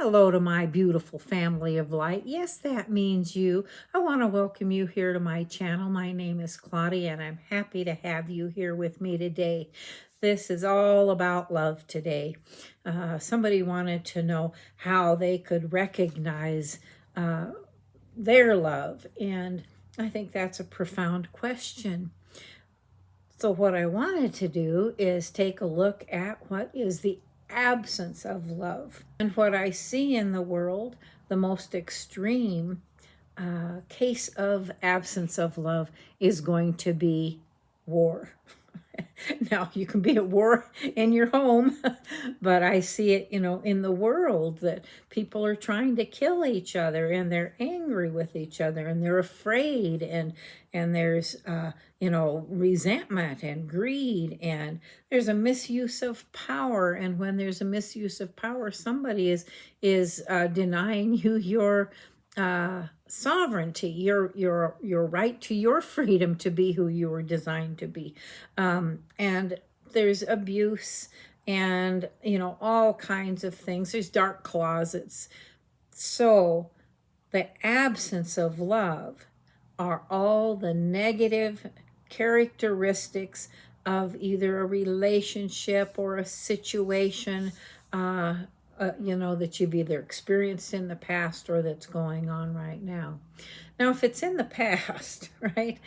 Hello to my beautiful family of light. Yes, that means you. I want to welcome you here to my channel. My name is Claudia, and I'm happy to have you here with me today. This is all about love today. Somebody wanted to know how they could recognize their love, and I think that's a profound question. So what I wanted to do is take a look at what is the absence of love. And what I see in the world, the most extreme case of absence of love is going to be war. Now, you can be at war in your home, but I see it, in the world that people are trying to kill each other and they're angry with each other and they're afraid and there's, resentment and greed and there's a misuse of power. And when there's a misuse of power, somebody is denying you your sovereignty, your right to your freedom to be who you were designed to be. And there's abuse and all kinds of things. There's dark closets. So the absence of love are all the negative characteristics of either a relationship or a situation that you've either experienced in the past or that's going on right now. Now, if it's in the past, right,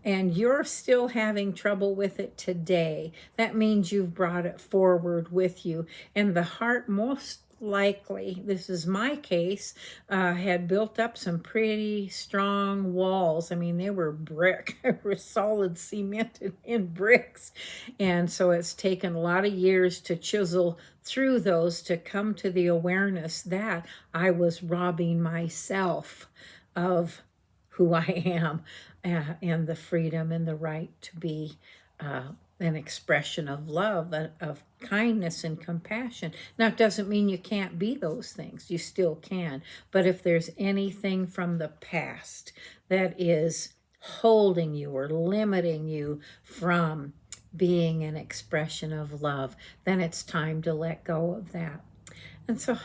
and you're still having trouble with it today, that means you've brought it forward with you. And the heart, most likely, this is my case, had built up some pretty strong walls. I mean, they were brick, they were solid cemented in bricks. And so it's taken a lot of years to chisel through those to come to the awareness that I was robbing myself of who I am and the freedom and the right to be an expression of love, of kindness and compassion. Now, it doesn't mean you can't be those things. You still can. But if there's anything from the past that is holding you or limiting you from being an expression of love, then it's time to let go of that. And so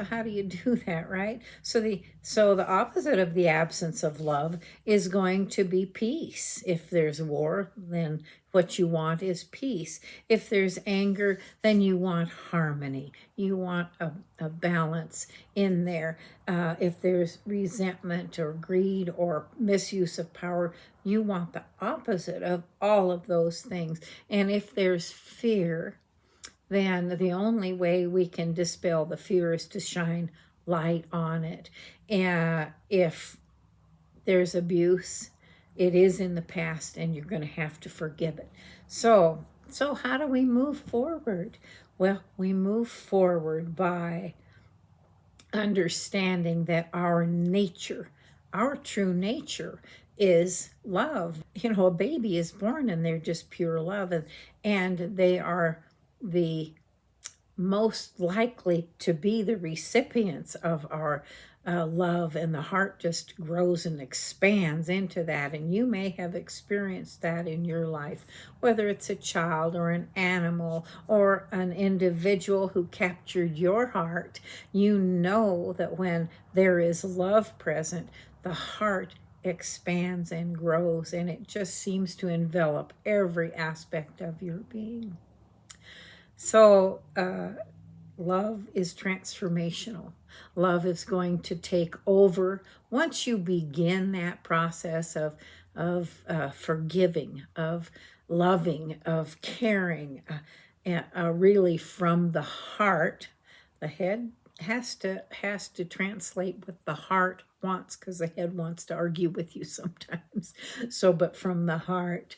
how do you do that, right? So the opposite of the absence of love is going to be peace. If there's war, then what you want is peace. If there's anger, then you want harmony. You want a balance in there. If there's resentment or greed or misuse of power, you want the opposite of all of those things. And if there's fear, then the only way we can dispel the fear is to shine light on it. And if there's abuse, it is in the past and you're going to have to forgive it. So how do we move forward? Well, we move forward by understanding that our nature, our true nature, is love. A baby is born and they're just pure love, and they are the most likely to be the recipients of our love, and the heart just grows and expands into that. And you may have experienced that in your life, whether it's a child or an animal or an individual who captured your heart. You know that when there is love present, the heart expands and grows, and it just seems to envelop every aspect of your being. So love is transformational. Love is going to take over once you begin that process of forgiving, of loving, of caring, really from the heart. The head has to translate what the heart wants, because the head wants to argue with you sometimes. But from the heart,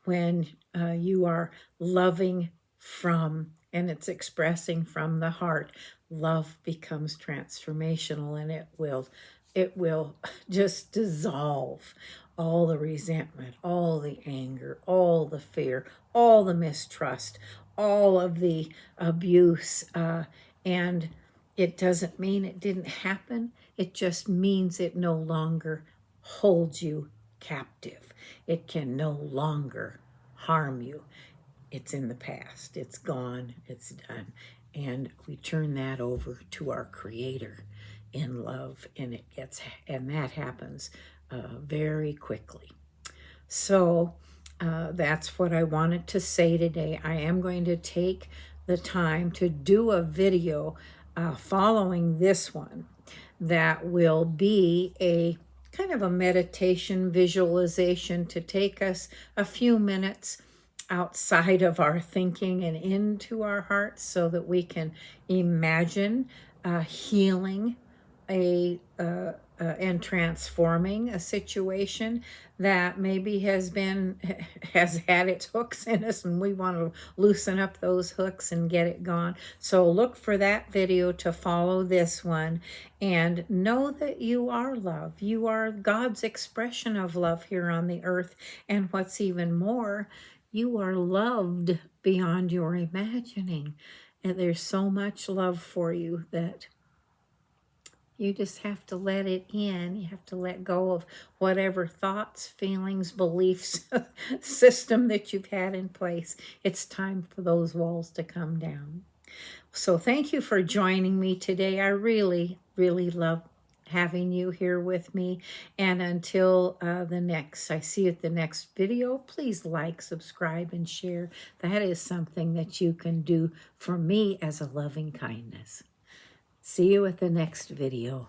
when you are loving from, and it's expressing from the heart, love becomes transformational, and it will just dissolve all the resentment, all the anger, all the fear, all the mistrust, all of the abuse. And it doesn't mean it didn't happen. It just means it no longer holds you captive. It can no longer harm you. It's in the past. It's gone. It's done. and we turn that over to our Creator in love, and that happens very quickly. So that's what I wanted to say today. I am going to take the time to do a video following this one that will be a kind of a meditation visualization to take us a few minutes outside of our thinking and into our hearts so that we can imagine healing and transforming a situation that maybe has had its hooks in us, and we want to loosen up those hooks and get it gone. So look for that video to follow this one, and know that you are love. You are God's expression of love here on the earth, and what's even more, you are loved beyond your imagining. And there's so much love for you that you just have to let it in. You have to let go of whatever thoughts, feelings, beliefs, system that you've had in place. It's time for those walls to come down. So thank you for joining me today. I really, really love having you here with me. And until I see you at the next video, please like, subscribe, and share. That is something that you can do for me as a loving kindness. See you at the next video.